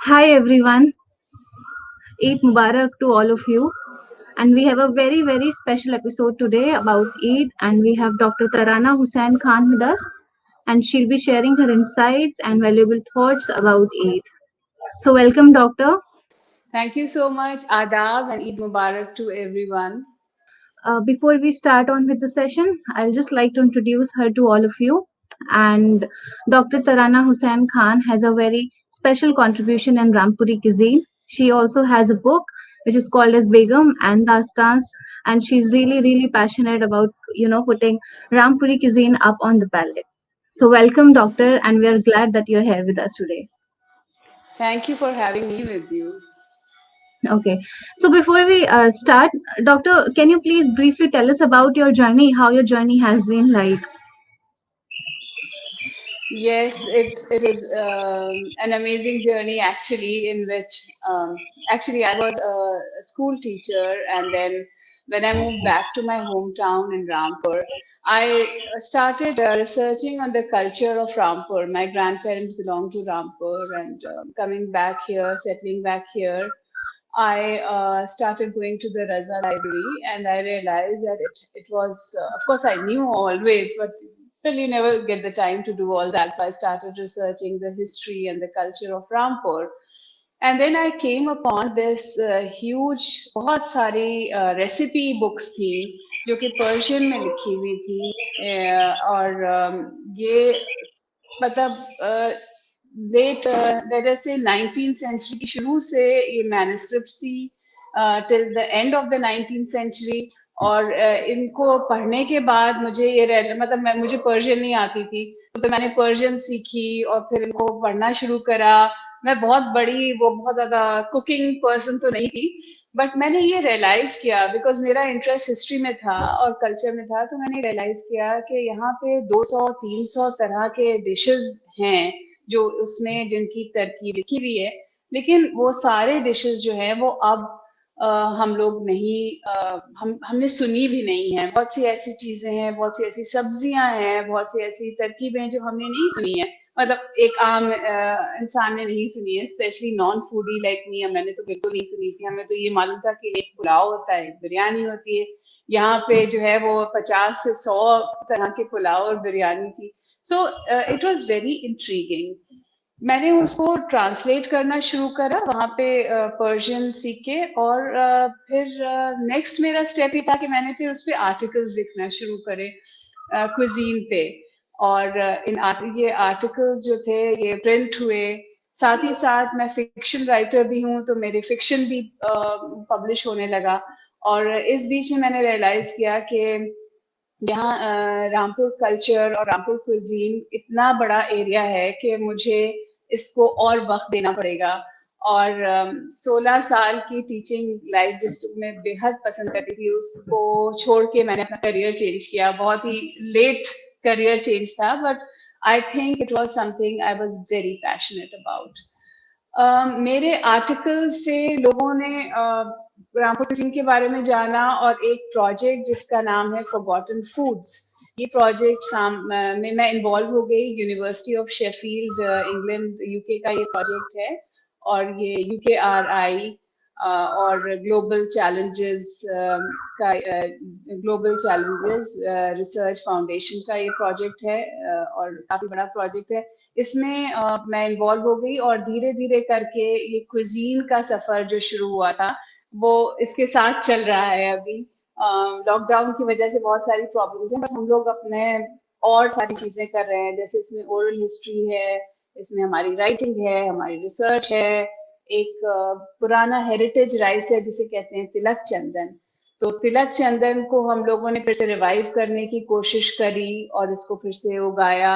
Hi everyone, Eid Mubarak to all of you. And we have a very special episode today about Eid. And we have Dr. Tarana Hussain Khan with us. And she'll be sharing her insights and valuable thoughts about Eid. So, welcome, Doctor. Thank you so much, Adab, and Eid Mubarak to everyone. Before we start on with the session, I'll just like to introduce her to all of you. And Dr. Tarana Hussain Khan has a very special contribution in Rampuri cuisine. She also has a book which is called as Begum and Dastans, and she's really passionate about putting Rampuri cuisine up on the palette. So welcome, Doctor, and we are glad that you're here with us today. Thank you for having me with you. Okay, so before we start, Doctor, can you please briefly tell us about your journey, how your journey has been like? Yes, it is an amazing journey actually, in which actually I was a school teacher, and then when I moved back to my hometown in Rampur, I started researching on the culture of Rampur. My grandparents belong to Rampur, and coming back here, settling back here, I started going to the Raza library, and I realized that it was, of course, I knew always, but still you never get the time to do all that. So I started researching the history and the culture of Rampur. And then I came upon this huge, बहुत सारी recipe books थी जो कि Persian में लिखी हुई थी, और ये मतलब लेट लेट अस से 19th सेंचुरी की शुरू से ये मैन्युस्क्रिप्ट्स थी till the end of the 19th century. और इनको पढ़ने के बाद मुझे मतलब मैं मुझे पर्शियन नहीं आती थी, तो फिर मैंने पर्शियन सीखी और फिर इनको पढ़ना शुरू करा। मैं बहुत बड़ी वो बहुत ज्यादा कुकिंग पर्सन तो नहीं थी, बट मैंने ये रियलाइज किया बिकॉज मेरा इंटरेस्ट हिस्ट्री में था और कल्चर में था, तो मैंने रियलाइज किया कि यहाँ पे 200-300 तरह के डिशेस हैं जो उसमें जिनकी तरकीब लिखी हुई है, लेकिन वो सारे डिशेस जो हैं वो अब हम लोग नहीं, हमने सुनी भी नहीं है। बहुत सी ऐसी चीजें हैं, बहुत सी ऐसी सब्जियां हैं, बहुत सी ऐसी तरकीबें हैं जो हमने नहीं सुनी है, मतलब एक आम इंसान ने नहीं सुनी है, specially non foodie like me. मैंने तो बिल्कुल नहीं सुनी थी। हमें तो ये मालूम था कि एक पुलाव होता है, एक बिरयानी होती है। यहाँ पे जो है वो 50 से 100 तरह के पुलाव और बिरयानी थी। So it was very intriguing. मैंने उसको ट्रांसलेट करना शुरू करा वहाँ पे पर्शियन सीख के, और फिर नेक्स्ट मेरा स्टेप ये था कि मैंने फिर उस पे आर्टिकल्स लिखना शुरू करे क्विजीन पे। और ये आर्टिकल्स जो थे ये प्रिंट हुए। साथ ही साथ मैं फिक्शन राइटर भी हूँ, तो मेरे फिक्शन भी पब्लिश होने लगा। और इस बीच में मैंने रियलाइज किया कि यहाँ रामपुर कल्चर और रामपुर क्विजीन इतना बड़ा एरिया है कि मुझे इसको और वक्त देना पड़ेगा। और 16 साल की टीचिंग लाइफ जिसको मैं बेहद पसंद करती थी, उसको छोड़ के मैंने अपना करियर चेंज किया। बहुत ही लेट करियर चेंज था, but I think it was something I was very passionate about. मेरे आर्टिकल से लोगों ने रामपुर सिंह के बारे में जाना, और एक प्रोजेक्ट जिसका नाम है फॉरगॉटन फूड्स, ये प्रोजेक्ट में मैं इन्वॉल्व हो गई। University of Sheffield England UK का ये प्रोजेक्ट है, और ये UKRI और ग्लोबल चैलेंजेस रिसर्च फाउंडेशन का ये प्रोजेक्ट है, और काफी बड़ा प्रोजेक्ट है। इसमें मैं इन्वॉल्व हो गई, और धीरे धीरे करके ये क्विजीन का सफर जो शुरू हुआ था वो इसके साथ चल रहा है अभी। लॉकडाउन की वजह से बहुत सारी प्रॉब्लम्स हैं, बट हम लोग अपने और सारी चीजें कर रहे हैं। जैसे इसमें ओरल हिस्ट्री है, इसमें हमारी राइटिंग है, हमारी रिसर्च है। एक पुराना हेरिटेज राइस है जिसे कहते हैं तिलक चंदन। तो तिलक चंदन को हम लोगों ने फिर से रिवाइव करने की कोशिश करी और इसको फिर से उगाया।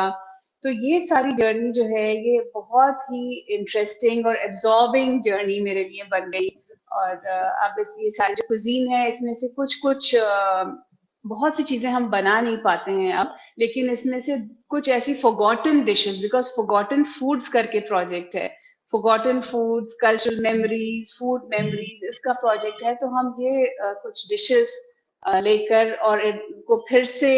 तो ये सारी जर्नी जो है ये बहुत ही इंटरेस्टिंग और एब्जॉर्बिंग जर्नी मेरे लिए बन गई। और अब इस ये सारी जो कुजीन है इसमें से कुछ कुछ बहुत सी चीजें हम बना नहीं पाते हैं अब, लेकिन इसमें से कुछ ऐसी forgotten dishes, because forgotten foods करके प्रोजेक्ट है, forgotten foods cultural memories food memories इसका प्रोजेक्ट है। तो हम ये कुछ डिशेस लेकर और इनको फिर से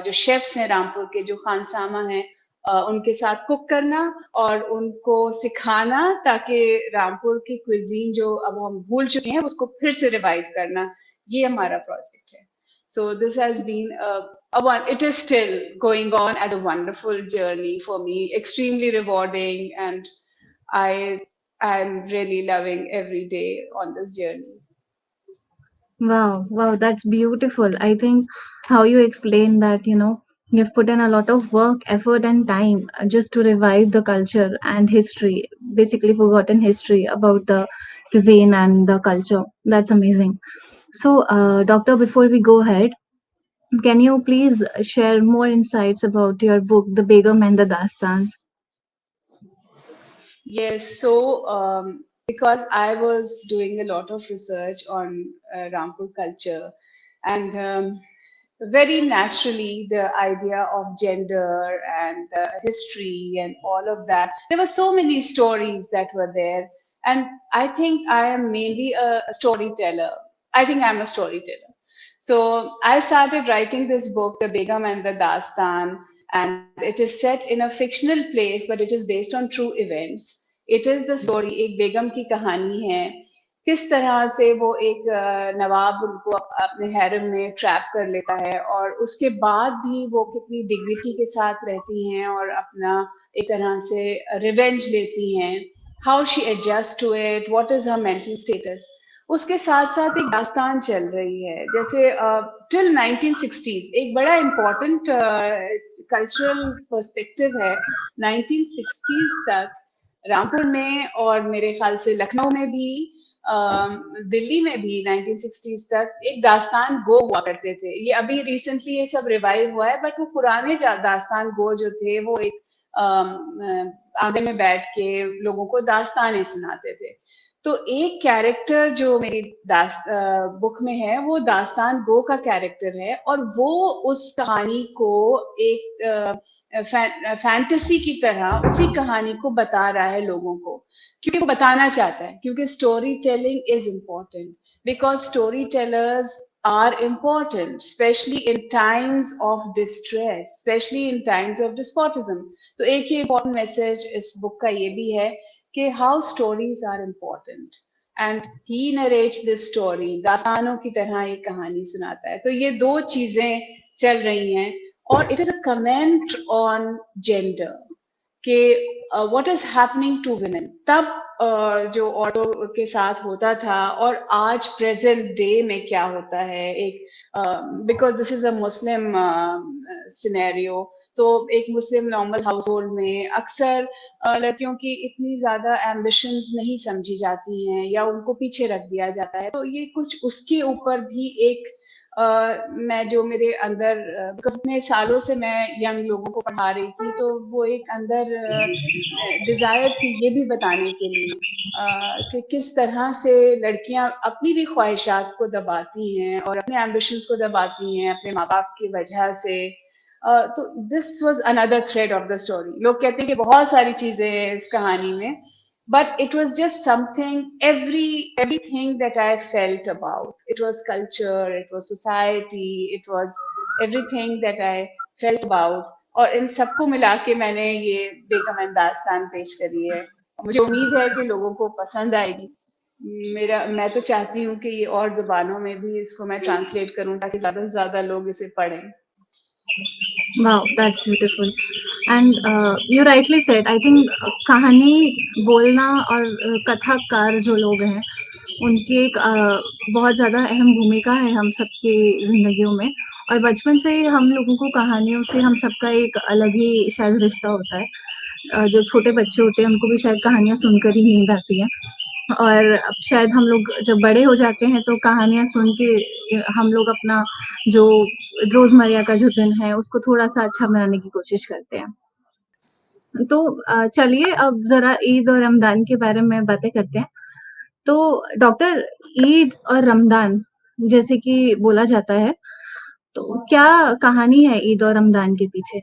जो शेफ्स हैं रामपुर के, जो खानसामा हैं, उनके साथ कुक करना और उनको सिखाना, ताकि रामपुर की क्विजीन जो अब हम भूल चुके हैं उसको फिर से रिवाइव करना, ये हमारा प्रोजेक्ट है. So this has been it is still going on as a wonderful journey for me, extremely rewarding, and I am really loving every day on this journey. Wow, wow, that's beautiful. I think how you explain that, you've put in a lot of work, effort, and time just to revive the culture and history, basically forgotten history about the cuisine and the culture. That's amazing. So, Doctor, before we go ahead, can you please share more insights about your book, The Begum and the Dastans? Yes, so because I was doing a lot of research on Rampur culture, and very naturally the idea of gender and history and all of that, there were so many stories that were there. And I think I am mainly a storyteller. I think I'm a storyteller. So I started writing this book, The Begum and the Dastan, and it is set in a fictional place, but it is based on true events. It is the story, एक बेगम की कहानी है, किस तरह से वो एक नवाब उनको अपने हैरम में ट्रैप कर लेता है, और उसके बाद भी वो कितनी डिग्निटी के साथ रहती हैं और अपना एक तरह से रिवेंज लेती हैं, how she adjust to it, what is her mental status. उसके साथ साथ एक दास्तान चल रही है, जैसे टिल 1960s, एक बड़ा इम्पोर्टेंट कल्चरल पर्सपेक्टिव है. 1960s तक रामपुर में, और मेरे ख्याल से लखनऊ में भी, दिल्ली में भी 1960s तक एक दास्तान गो हुआ करते थे. ये अभी रिसेंटली ये सब रिवाइव हुआ है, बट वो पुराने दास्तान गो जो थे वो एक आंगन में बैठ के लोगों को दास्तानें सुनाते थे. तो एक कैरेक्टर जो मेरी बुक में है वो दास्तान गो का कैरेक्टर है, और वो उस कहानी को एक फैंटेसी की तरह उसी कहानी को बता रहा है लोगों को, क्योंकि वो बताना चाहता है, क्योंकि story telling is important, because story tellers are important, especially in times of distress, especially in times of despotism. तो एक ही important message इस book का ये भी है कि how stories are important, and he narrates this story, दास्तानों की तरह ये कहानी सुनाता है. तो ये दो चीजें चल रही हैं, और it is a comment on gender, कि what is happening to women तब, जो औरतों के साथ होता था, और आज प्रेजेंट डे में क्या होता है. एक because this is a Muslim scenario, तो एक मुस्लिम नॉर्मल हाउस होल्ड में अक्सर लड़कियों की इतनी ज्यादा एम्बिशंस नहीं समझी जाती हैं, या उनको पीछे रख दिया जाता है. तो ये कुछ उसके ऊपर भी एक मैं जो मेरे अंदर, बिकॉज इतने सालों से मैं यंग लोगों को पढ़ा रही थी, तो वो एक अंदर डिजायर थी ये भी बताने के लिए कि किस तरह से लड़कियां अपनी भी ख्वाहिशात को दबाती हैं और अपने एम्बिशंस को दबाती हैं अपने माँ बाप की वजह से. तो this was another thread of the story. लोग कहते हैं कि बहुत सारी चीजें हैं इस कहानी में, but it was just something, everything that I felt about. It was culture, it was society, it was everything that I felt about, और इन सबको मिला के मैंने ये बेगम एंड दास्तान पेश करी है. मुझे उम्मीद है कि लोगों को पसंद आएगी. मैं तो चाहती हूँ कि ये और जुबानों में भी इसको मैं ट्रांसलेट करूँ, ताकि ज्यादा से ज्यादा लोग इसे पढ़ें. Wow, that's beautiful. And you rightly said, I think कहानी बोलना और कथाकार जो लोग हैं, उनकी एक बहुत ज़्यादा अहम भूमिका है हम सबकी ज़िंदगियों में. और बचपन से ही हम लोगों को कहानियों से हम सबका एक अलग ही शायद रिश्ता होता है. जो छोटे बच्चे होते हैं उनको भी शायद कहानियाँ सुनकर ही नींद आती है, और अब शायद हम लोग जब बड़े हो जाते हैं तो कहानियाँ सुन के हम लोग अपना जो रोजमर्रा का जो दिन है उसको थोड़ा-सा अच्छा बनाने की कोशिश करते हैं. तो चलिए अब ज़रा ईद और रमज़ान के बारे में बातें करते हैं. तो डॉक्टर, ईद और रमज़ान जैसे कि बोला जाता है, तो क्या कहानी है ईद और रमज़ान के पीछे?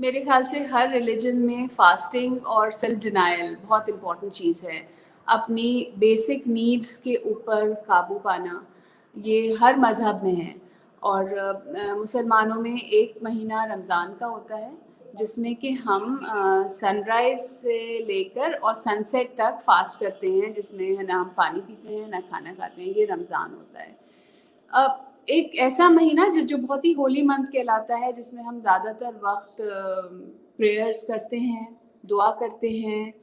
मेरे ख्याल से हर रिलीजन में फास्टिंग और सेल्फ डिनायल बहुत इम्पोर्टेंट चीज़ है. अपनी बेसिक नीड्स के ऊपर काबू पाना, ये हर मज़हब में है। और मुसलमानों में एक महीना रमज़ान का होता है जिसमें कि हम सनराइज़ से लेकर और सनसेट तक फास्ट करते हैं, जिसमें ना हम पानी पीते हैं ना खाना खाते हैं। ये रमज़ान होता है। एक ऐसा महीना जो बहुत ही होली मंथ कहलाता है, जिसमें हम ज़्यादातर वक्त प्रेयर्स करते हैं, दुआ करते हैं,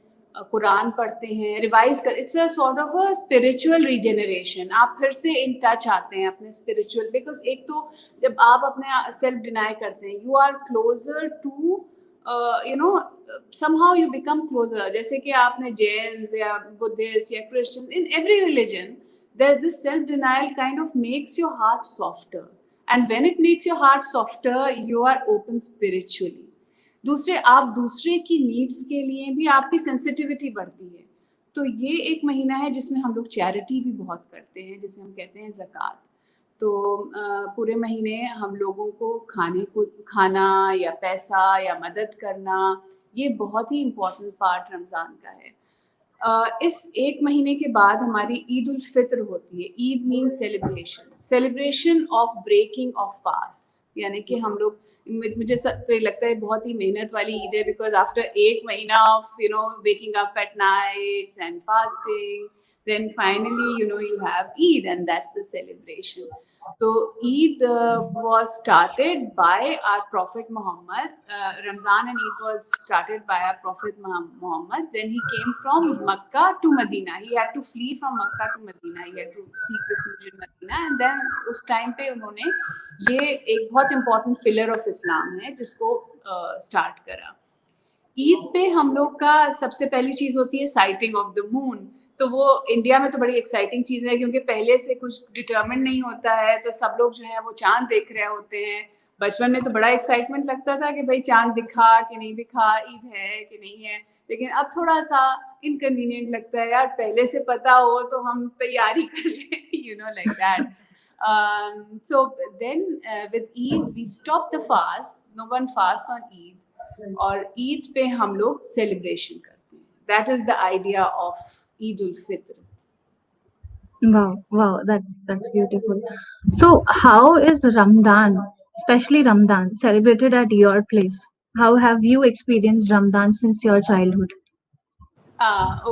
कुरान पढ़ते हैं, रिवाइज कर, it's a sort of a spiritual regeneration. आप फिर से इन टच आते हैं अपने स्पिरिचुअल, बिकॉज एक तो जब आप अपने सेल्फ डिनाई करते हैं, you are closer to you know, somehow you become closer। जैसे कि आपने जैन्स या बुद्धिस्ट या Christian, in every religion there this self denial kind of makes your heart softer, and when it makes your heart softer you are open spiritually। दूसरे, आप दूसरे की needs के लिए भी आपकी सेंसिटिविटी बढ़ती है। तो ये एक महीना है जिसमें हम लोग चैरिटी भी बहुत करते हैं, जिसे हम कहते हैं ज़कात। तो पूरे महीने हम लोगों को खाना या पैसा या मदद करना, ये बहुत ही इम्पोर्टेंट पार्ट रमज़ान का है। इस एक महीने के बाद हमारी ईद उल फित्र होती है। Eid means celebration of breaking of fast, यानी कि हम लोग, मुझे तो ये लगता है बहुत ही मेहनत वाली ईद है, बिकॉज आफ्टर एक महीना of waking up at nights and fasting, then finally you have Eid, and that's the celebration। So Eid was started by our Prophet Muhammad। Ramzan and Eid was started by our Prophet Muhammad when he came from Makkah to Medina। He had to flee from Makkah to Medina, he had to seek refuge in Medina, and then उस time पे उन्होंने, ये एक बहुत important pillar of Islam है जिसको start करा। ईद पे हम लोग का सबसे पहली चीज़ होती है साइटिंग ऑफ द मून। तो वो इंडिया में तो बड़ी एक्साइटिंग चीज़ है, क्योंकि पहले से कुछ डिटरमिन नहीं होता है, तो सब लोग जो है वो चाँद देख रहे होते हैं। बचपन में तो बड़ा एक्साइटमेंट लगता था कि भाई चाँद दिखा कि नहीं दिखा, ईद है कि नहीं है। लेकिन अब थोड़ा-सा इनकन्वीनिएंट लगता है, यार पहले से पता हो तो हम तैयारी कर लें, like that. So then with Eid we stop the fast, no one fasts on Eid, और ईद पे हम लोग सेलिब्रेशन करते हैं। That is the idea of Eid ul Fitr. Wow, wow, that's beautiful. So, how is Ramadan, especially Ramadan, celebrated at your place? How have you experienced Ramadan since your childhood?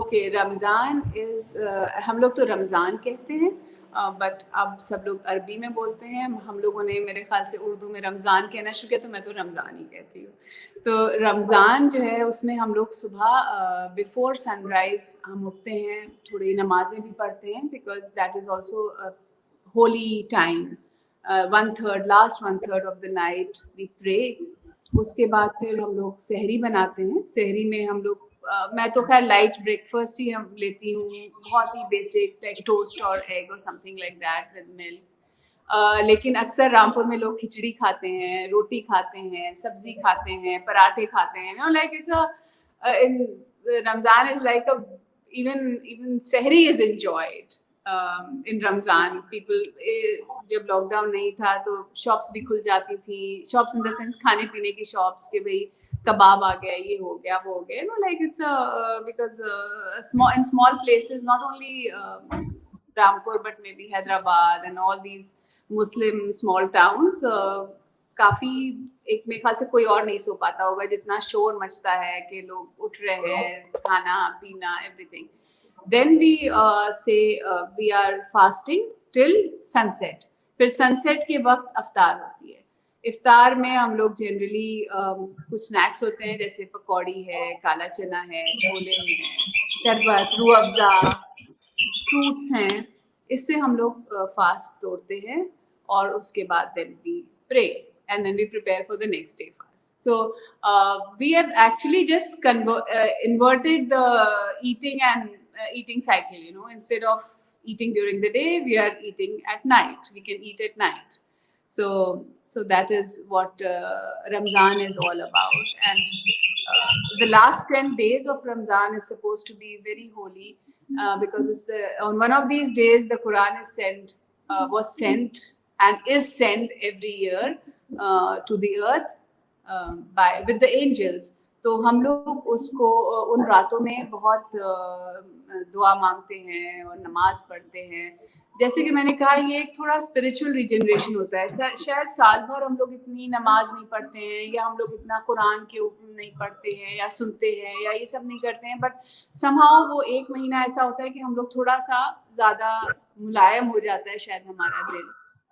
Okay, Ramzan is, हम लोग तो रमज़ान कहते हैं, बट अब सब लोग अरबी में बोलते हैं। हम लोगों ने मेरे ख़्याल से उर्दू में रमज़ान कहना शुरू किया, तो मैं तो रमज़ान ही कहती हूँ। तो रमज़ान जो है उसमें हम लोग सुबह बिफ़ोर सनराइज़ हम उठते हैं, थोड़ी नमाज़ें भी पढ़ते हैं, because that is also holy time. 1/3 last 1/3 of the night we pray. उसके बाद फिर हम लोग सहरी बनाते हैं। सहरी में हम लोग, मैं तो खैर लाइट ब्रेकफास्ट ही हम लेती हूँ, बहुत ही बेसिक, लाइक टोस्ट और एग और something like that with milk. लेकिन अक्सर रामपुर में लोग खिचड़ी खाते हैं, रोटी खाते हैं, सब्जी खाते हैं, पराठे खाते हैं, like it's in Ramzan is like a, even सहरी is enjoyed in Ramzan. People, जब लॉकडाउन नहीं था तो शॉप्स भी खुल जाती थी, शॉप्स इन द सेंस खाने पीने की शॉप्स, के भाई कबाब आ गया, ये हो गया, वो हो गया, like it's because in small places, not only Rampur but maybe Hyderabad and all these Muslim small towns, काफी, एक मेरे ख्याल से कोई और नहीं सो पाता होगा जितना शोर मचता है कि लोग उठ रहे हैं, खाना पीना everything. Then we say we are fasting till sunset। फिर सनसेट के वक्त अफ्तार होती है। इफ्तार में हम लोग जनरली कुछ स्नैक्स होते हैं, जैसे पकौड़ी है, काला चना है, छोले हैं, शरबत, रूह अफ़ज़ा, फ्रूट्स हैं। इससे हम लोग फास्ट तोड़ते हैं, और उसके बाद then we pray and then we prepare for the next day fast। So we have actually just inverted the eating cycle। Instead of eating during the day, we are eating at night, we can eat at night। So that is what Ramzan is all about। And the last 10 days of Ramzan is supposed to be very holy, because it's, on one of these days the Quran is was sent and is sent every year to the earth with the angels। तो हम लोग उसको उन रातों में बहुत दुआ मांगते हैं और नमाज पढ़ते हैं। जैसे कि मैंने कहा, ये एक थोड़ा स्पिरिचुअल रिजनरेशन होता है। शायद साल भर हम लोग इतनी नमाज नहीं पढ़ते हैं, या हम लोग इतना कुरान के ऊपर नहीं पढ़ते हैं या सुनते हैं या ये सब नहीं करते हैं, बट समहाउ वो एक महीना ऐसा होता है कि हम लोग थोड़ा सा ज़्यादा मुलायम हो जाता है शायद हमारा दिल,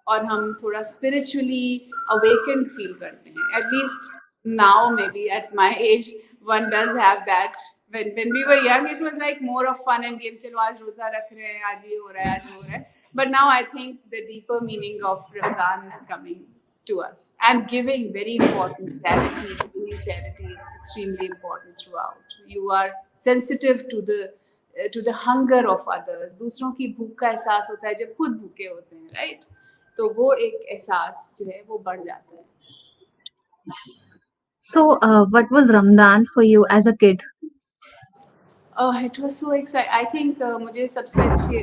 और हम थोड़ा स्पिरिचुअली अवेकेंड फील करते हैं। At least now may be at my age one does have that. when we were young, it was like more of fun and games. चलो आज रोजा रख रहे हैं, आज ये हो रहा है, आज वो हो रहा है. But now I think the deeper meaning of Ramzan is coming to us, and giving, very important. Charity, giving charity is extremely important throughout. You are sensitive to the hunger of others. दूसरों की भूख का एहसास होता है जब खुद भूखे होते हैं, right? तो वो एक एहसास जो है वो बढ़ जाता है. So, what was Ramadan for you as a kid? It was so excite I think मुझे सबसे अच्छी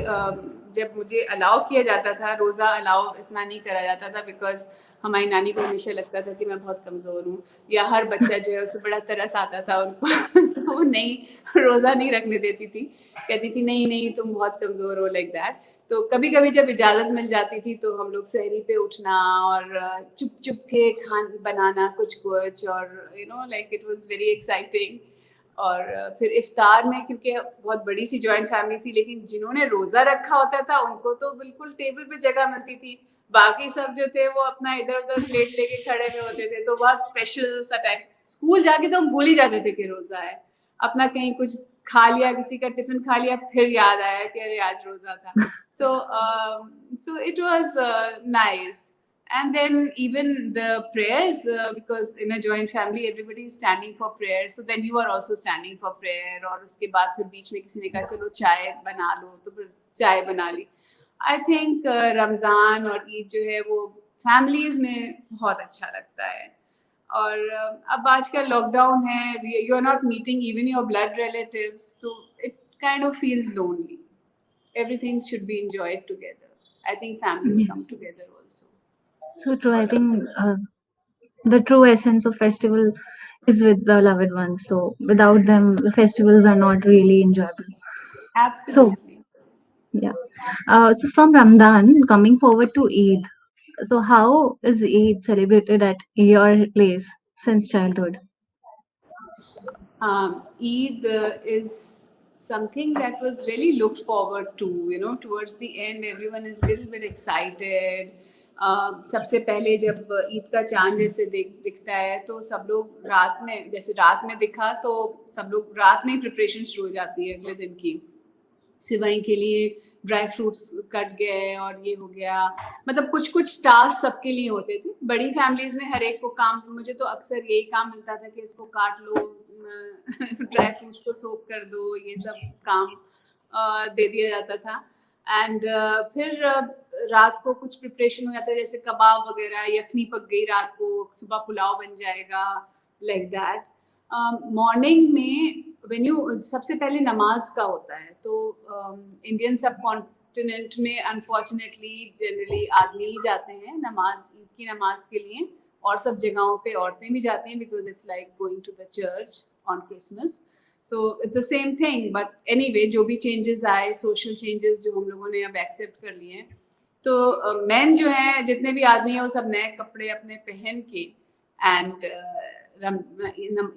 जब मुझे अलाउ किया जाता था, रोज़ा अलाउ इतना नहीं करा जाता था, बिकॉज हमारी नानी को हमेशा लगता था कि मैं बहुत कमज़ोर हूँ, या हर बच्चा जो है उसको बड़ा तरस आता था उनको तो वो नहीं, रोज़ा नहीं रखने देती थी, कहती थी नहीं नहीं तुम बहुत कमज़ोर हो, लाइक दैट. तो कभी कभी जब इजाज़त मिल जाती थी तो हम लोग सहरी पे उठना और चुप चुप के खान बनाना कुछ कुछ, और you know like it was very exciting. और फिर इफ्तार में, क्योंकि बहुत बड़ी सी जॉइंट फैमिली थी, लेकिन जिन्होंने रोज़ा रखा होता था उनको तो बिल्कुल टेबल पे जगह मिलती थी, बाकी सब जो थे वो अपना इधर उधर प्लेट लेके खड़े हुए होते थे. तो बहुत स्पेशल सा टाइम. स्कूल जाके तो हम भूल ही जाते थे कि रोज़ा है, अपना कहीं कुछ खा लिया, किसी का टिफिन खा लिया, फिर याद आया कि अरे आज रोज़ा था. So it was nice. And then even the prayers, because in a joint family everybody is standing for prayer, so then you are also standing for prayer. और उसके बाद फिर बीच में किसी ने कहा चलो चाय बना लो, तो फिर चाय बना ली. आई थिंक रमज़ान और ईद जो है वो फैमिलीज में बहुत अच्छा लगता है. और अब आजकल लॉकडाउन है, you are not meeting even your blood relatives, तो it kind of feels lonely. Everything should be enjoyed together. I think families come Yes. Together also. So true. I think the true essence of festival is with the loved ones. So without them, the festivals are not really enjoyable. So Absolutely. yeah. So from Ramadan coming forward to Eid. So how is Eid celebrated at your place since childhood? Eid is something that was really looked forward to. You know, towards the end, everyone is a little bit excited. सबसे पहले जब ईद का चांद जैसे दिखता है, तो सब लोग रात में, जैसे रात में दिखा तो सब लोग रात में ही प्रिपरेशन शुरू हो जाती है अगले दिन की. सिवाई के लिए ड्राई फ्रूट्स कट गए और ये हो गया, मतलब कुछ कुछ टास्क सबके लिए होते थे. बड़ी फैमिलीज में हर एक को काम, मुझे तो अक्सर यही काम मिलता था कि इसको काट लो, ड्राई फ्रूट्स को सोक कर दो, ये सब काम दे दिया जाता था. एंड फिर रात को कुछ प्रिपरेशन हो जाता है, जैसे कबाब वगैरह, यखनी पक गई रात को, सुबह पुलाव बन जाएगा, लाइक दैट. मॉर्निंग में व्हेन यू, सबसे पहले नमाज का होता है, तो इंडियन सब कॉन्टिनेंट में अनफॉर्चुनेटली जनरली आदमी ही जाते हैं नमाज, ईद की नमाज के लिए, और सब जगहों पे औरतें भी जाती हैं, because it's like going to the church on Christmas. So it's the same thing, but anyway जो भी चेंजेस आए, सोशल चेंजेस जो हम लोगों ने अब एक्सेप्ट कर लिए हैं, तो मैन जो हैं, जितने भी आदमी हैं, वो सब नए कपड़े अपने पहन के एंड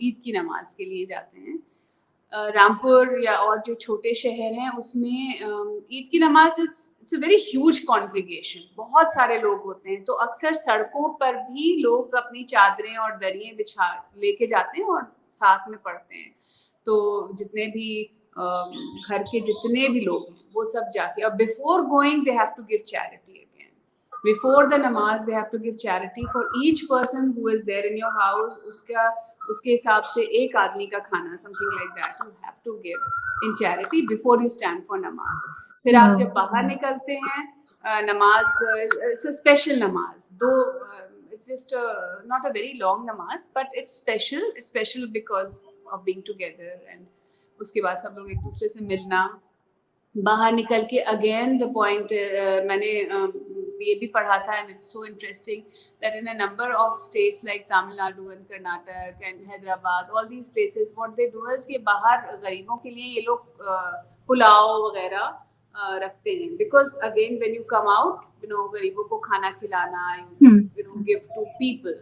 ईद की नमाज के लिए जाते हैं. रामपुर या और जो छोटे शहर हैं उसमें ईद की नमाज it's a very huge congregation, बहुत सारे लोग होते हैं, तो अक्सर सड़कों पर भी लोग अपनी चादरें और दरियाँ बिछा लेके जाते हैं और साथ में पढ़ते हैं. तो जितने भी घर के जितने भी लोग हैं वो सब जाके, और before going they have to give charity again. Before the namaz they have to give charity for each person who is there in your house. उसके हिसाब से एक आदमी का खाना, something like that, you have to give in charity before you stand for namaz. फिर आप जब बाहर निकलते हैं, नमाज, इट्स अ स्पेशल नमाज, दो it's just not a very long namaz, but it's special because of being together. And उसके बाद सब लोग एक दूसरे से मिलना, बाहर निकल के अगेन द पॉइंट, मैंने ये भी पढ़ा था, and it's so interesting that in a number of states like Tamil Nadu and Karnataka and Hyderabad, all these places, what they do is कि बाहर गरीबों के लिए ये लोग पुलाव वगैरह रखते हैं, because again when you come out, गरीबों को खाना खिलाना, give to people,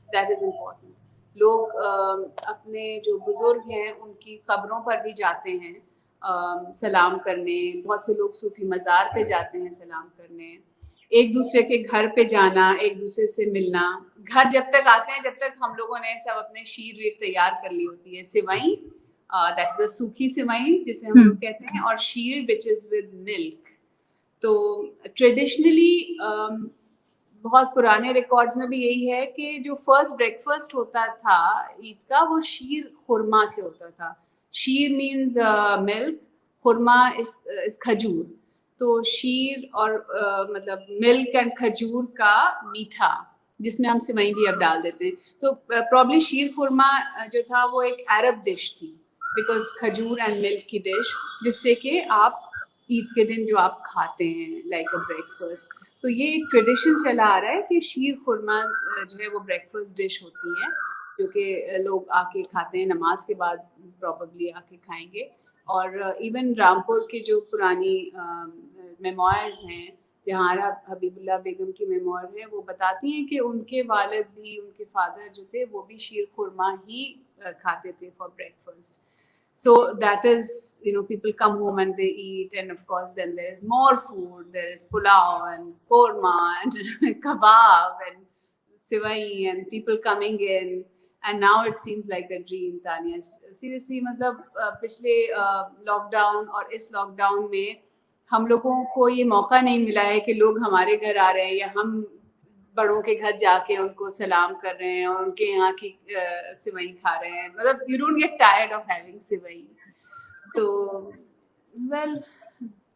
that is important. लोग अपने जो बुजुर्ग हैं उनकी कब्रों पर भी जाते हैं सलाम करने. बहुत से लोग सूफी मज़ार पे जाते हैं सलाम करने. एक दूसरे के घर पे जाना, एक दूसरे से मिलना. घर जब तक आते हैं, जब तक हम लोगों ने सब अपने शीर वीर तैयार कर ली होती है. सिवई, दैट्स द सूखी सिवई जिसे हम लोग कहते हैं, और शीर विच इज विद मिल्क. तो ट्रेडिशनली बहुत पुराने रिकॉर्ड्स में भी यही है कि जो फर्स्ट ब्रेकफास्ट होता था ईद का, वो शीर खुरमा से होता था. शीर मीन्स मिल्क, खुरमा इस खजूर. तो शीर और मतलब मिल्क एंड खजूर का मीठा, जिसमें हम सिवई भी अब डाल देते हैं. तो प्रॉब्ली शीर खुरमा जो था वो एक अरब डिश थी, बिकॉज खजूर एंड मिल्क की डिश, जिससे कि आप ईद के दिन जो आप खाते हैं लाइक अ ब्रेकफास्ट. तो ये एक ट्रेडिशन चला आ रहा है कि शीर खुरमा जो है वो ब्रेकफास्ट डिश होती है, जो कि लोग आके खाते हैं नमाज के बाद, प्रॉबली आके खाएंगे. और इवन रामपुर की जो पुरानी मेमोयर्स हैं, जहारा हबीबुल्ला बेगम की मेमोर है, वो बताती हैं कि उनके वालिद भी, उनके फादर जो थे, वो भी शीर खुरमा ही खाते थे for breakfast. So that is, people come home and they eat, and of course then there is more food. There is pulao and korma and kebab and sivai and people coming in, and now it seems like a dream, Tanya. Seriously, मतलब पिछले lockdown और इस lockdown में हम लोगों को ये मौका नहीं मिला है कि लोग हमारे घर आ रहे हैं या हम बड़ों के घर जाके उनको सलाम कर रहे हैं और उनके यहाँ की सिवई खा रहे हैं. मतलब you don't get tired of having sevai. तो well,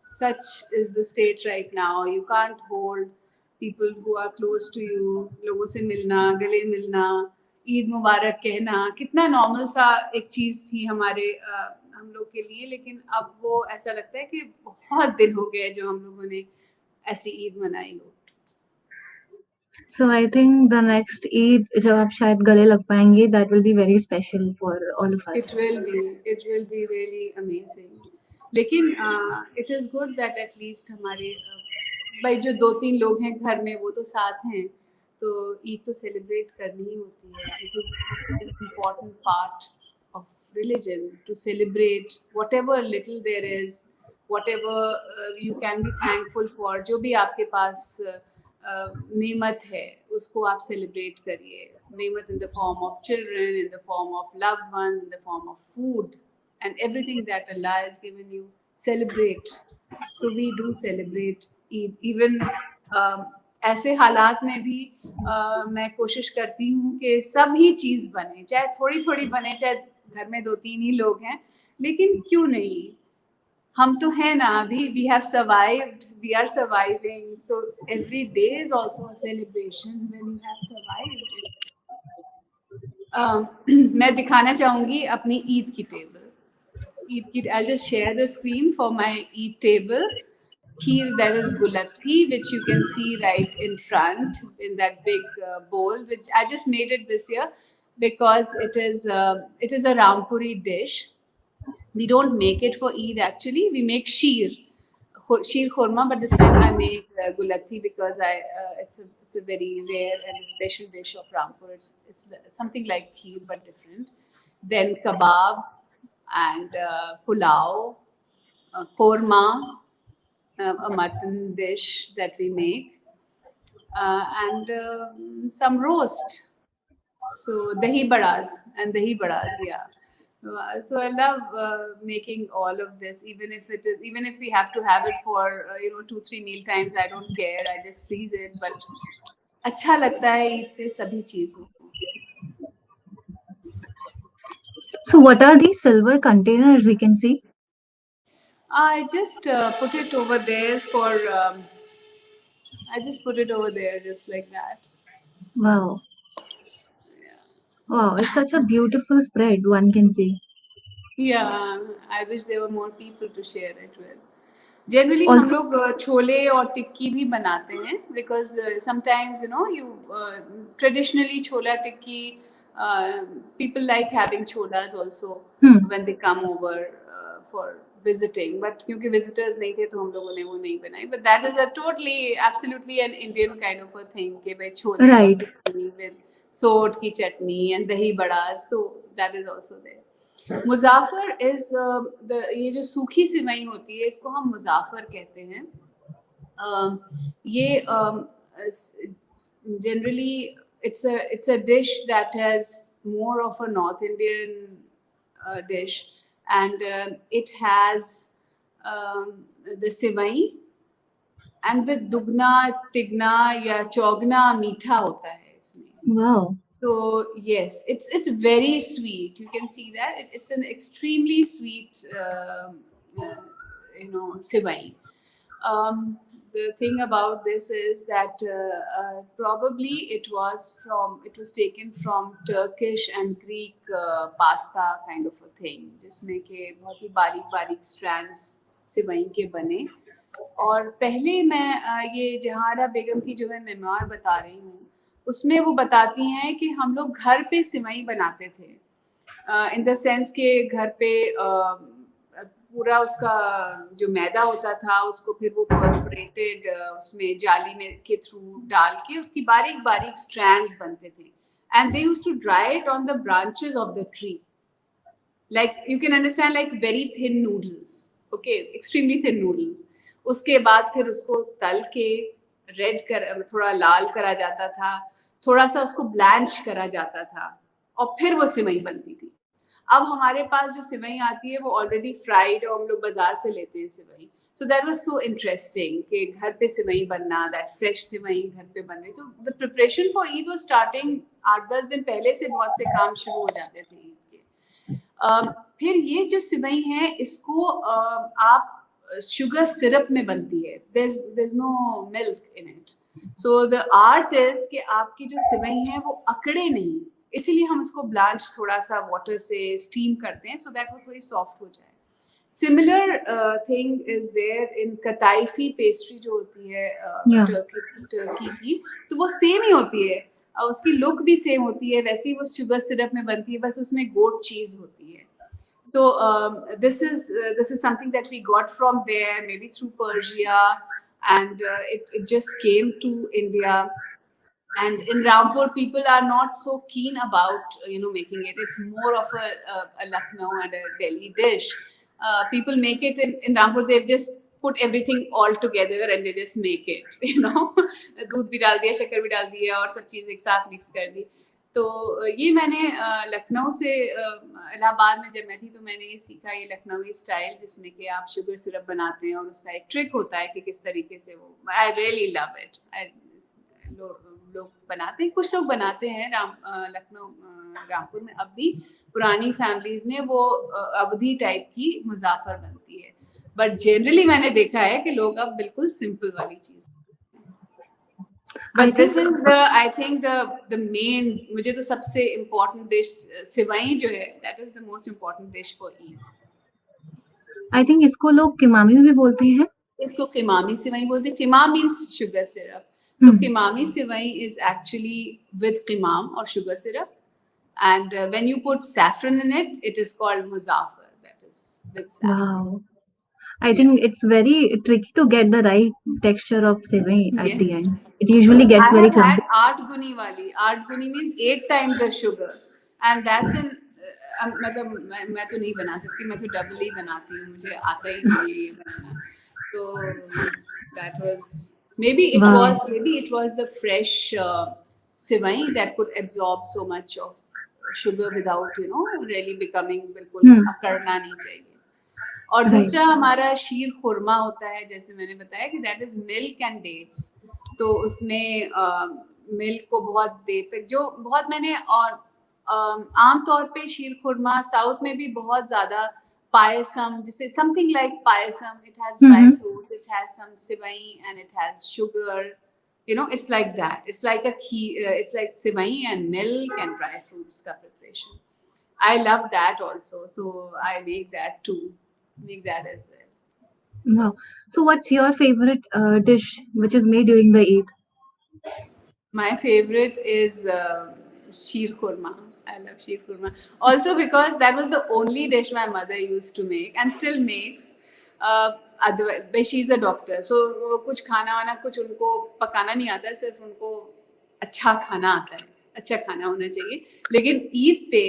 such is the state right now. You can't hold people who are close to you. लोगों से मिलना, गले मिलना, ईद मुबारक कहना, कितना नॉर्मल सा एक चीज़ थी हमारे हम लोग के लिए. लेकिन अब वो ऐसा लगता है कि बहुत दिन हो गए जो हम लोगों ने ऐसी ईद मनाई हो. So I think the next Eid जब आप शायद गले लग पाएंगे, that will be very special for all of us. It will be really amazing. लेकिन it is good that at least हमारे भाई जो 2-3 लोग हैं घर में, वो तो साथ हैं. तो ईद तो सेलिब्रेट करनी ही होती है. This is an important part of religion, to celebrate whatever little there is, whatever you can be thankful for. जो भी आपके पास नेमत है, उसको आप सेलिब्रेट करिए. नेमत in the form of children, in the form of loved ones, in the form of food and everything that Allah has given you. Celebrate. So we do celebrate Eid. Even ऐसे हालात में भी मैं कोशिश करती हूँ कि सब ही चीज़ बने, चाहे थोड़ी थोड़ी बने, चाहे घर में 2-3 ही लोग हैं, लेकिन क्यों नहीं, हम तो हैं ना अभी. We have survived, we are surviving. So every day is also a celebration when you have survived. मैं दिखाना चाहूँगी अपनी ईद की टेबल. ईद की, I just share the screen for my Eid table. Kheer, that is gulatti, which you can see right in front in that big bowl. Which I just made it this year because it is a Rampuri dish. We don't make it for Eid actually. We make sheer khurma, but this time I made gulatti because it's a very rare and special dish of Rampur. It's something like kheer but different. Then kebab and pulao, korma. A mutton dish that we make, and some roast. So dahi badas, yeah. So I love making all of this, even if we have to have it for 2-3 meal times. I don't care. I just freeze it. But अच्छा लगता है ईद पे सभी चीजों. So what are these silver containers we can see? I just put it over there for. I just put it over there just like that. Wow. Wow, it's such a beautiful spread, one can see. Yeah, I wish there were more people to share it with. Generally, Also- हम लोग छोले और टिक्की भी बनाते हैं because sometimes you traditionally chhola tikki, people like having cholas also when they come over for visiting, but क्योंकि visitors नहीं थे तो हम लोगों ने वो नहीं बनाई. But that is a totally, absolutely an Indian kind of a thing कि भाई छोले और Right. खिचड़ी with सोट की चटनी and दही बड़ा. So that is also there. मुज़ाफ़र is ये जो सूखी सिवई होती है इसको हम मुज़ाफ़र कहते हैं. ये generally it's a dish that has more of a North Indian dish, and it has the सिवई and with दुगना तिगना या चौगना मीठा होता है इसमें. Wow. So yes, it's very sweet. You can see that it's an extremely sweet, sivai. The thing about this is that probably it was taken from Turkish and Greek pasta kind of a thing, जिसमें के बहुत ही बारीक strands सिवई के बने. और पहले मैं ये जहारा बेगम की जो मैं मेमोर बता रही हूँ उसमें वो बताती हैं कि हम लोग घर पे सिवई बनाते थे, इन द सेंस के घर पे पूरा उसका जो मैदा होता था उसको फिर वो परफोरेटेड उसमें जाली में के थ्रू डाल के उसकी बारीक बारीक स्ट्रैंड्स बनते थे, and they used to dry it on the branches of the tree, like you can understand, like very thin noodles, okay, extremely thin noodles. उसके बाद फिर उसको तल के रेड कर थोड़ा लाल करा जाता था, थोड़ा सा उसको ब्लैंच करा जाता था और फिर वो सिवई बनती थी. अब हमारे पास जो सिवई आती है वो ऑलरेडी फ्राइड और हम लोग बाजार से लेते हैं सिवई. So that was so interesting कि घर पे सिवई बनना, दैट फ्रेश सिवई घर पे बन रही. तो the preparation for Eid was starting 8-10 दिन पहले से बहुत से काम शुरू हो जाते थे ईद के. फिर ये जो सिवई है इसको आप शुगर सिरप में बनती है. there's no milk in it. So the art is कि आपकी जो सिवई है वो अकड़े नहीं, इसीलिए हम उसको ब्लांच थोड़ा सा वाटर से स्टीम करते हैं सो दैट वो थोड़ी सॉफ्ट हो जाए. Similar thing is there in kataifi pastry जो होती है टर्की की, तो वो सेम ही होती है, उसकी लुक भी सेम होती है, वैसे ही वो शुगर सिरप में बनती है, बस उसमें गोट चीज होती है. So this is something that we got from there, maybe through Persia, and it just came to India. And in Rampur, people are not so keen about making it. It's more of a Lucknow and a Delhi dish. People make it in Rampur. They've just put everything all together and they just make it. दूध भी डाल दिया, शक्कर भी डाल दिया और सब चीज़ एक साथ मिक्स कर दी. तो ये मैंने लखनऊ से इलाहाबाद में जब मैं थी तो मैंने ये सीखा, ये लखनवी स्टाइल जिसमें कि आप शुगर सिरप बनाते हैं और उसका एक ट्रिक होता है कि किस तरीके से वो, आई रियली लव इट. लोग बनाते हैं, कुछ लोग बनाते हैं लखनऊ रामपुर में अब भी पुरानी फैमिलीज में वो अवधी टाइप की मुज़ाफ़र बनती है, बट जनरली मैंने देखा है कि लोग अब बिल्कुल सिंपल वाली चीज़. But this is I think the main, मुझे तो सबसे important dish सिवई जो है, that is the most important dish for Eid. I think इसको लोग किमामी भी बोलते हैं. इसको किमामी सिवई बोलते हैं. किमाम means sugar syrup. So किमामी सिवई is actually with qimam or sugar syrup, and when you put saffron in it, it is called muzaffar. That is with saffron. Wow. I think it's very tricky to get the right texture of sevai at the end. It usually gets very clumpy. I have had 8 guni wali. 8 guni means 8 times the sugar, and that's an मतलब मैं तो नहीं बना सकती, मैं तो double ही बनाती हूँ, मुझे आता ही नहीं है ये बनाना. तो that was maybe it was the fresh sivai that could absorb so much of sugar without really becoming बिल्कुल अकड़ना नहीं चाहिए. और दूसरा हमारा शीर खुरमा होता है, जैसे मैंने बताया कि that is milk and dates. तो उसमें मिल्क को बहुत देर तक, जो बहुत मैंने, और आमतौर पे शीर खुरमा साउथ में भी बहुत ज्यादा पायसम, जिसे something like payasam, it has dry fruits, it has some sevai and it has sugar, it's like that. It's like it's like sevai and milk and dry fruits का preparation. I love that also, so I make that too. Make that as well. Wow. So what's your favorite dish which is made during the Eid? My favorite is sheer khurma. I love sheer kurma. Also because that was the only dish my mother used to make and still makes. Otherwise, she's a doctor, so वो कुछ खाना वाना कुछ उनको पकाना नहीं आता, सिर्फ उनको अच्छा खाना आता है, अच्छा खाना होना चाहिए. लेकिन ईद पे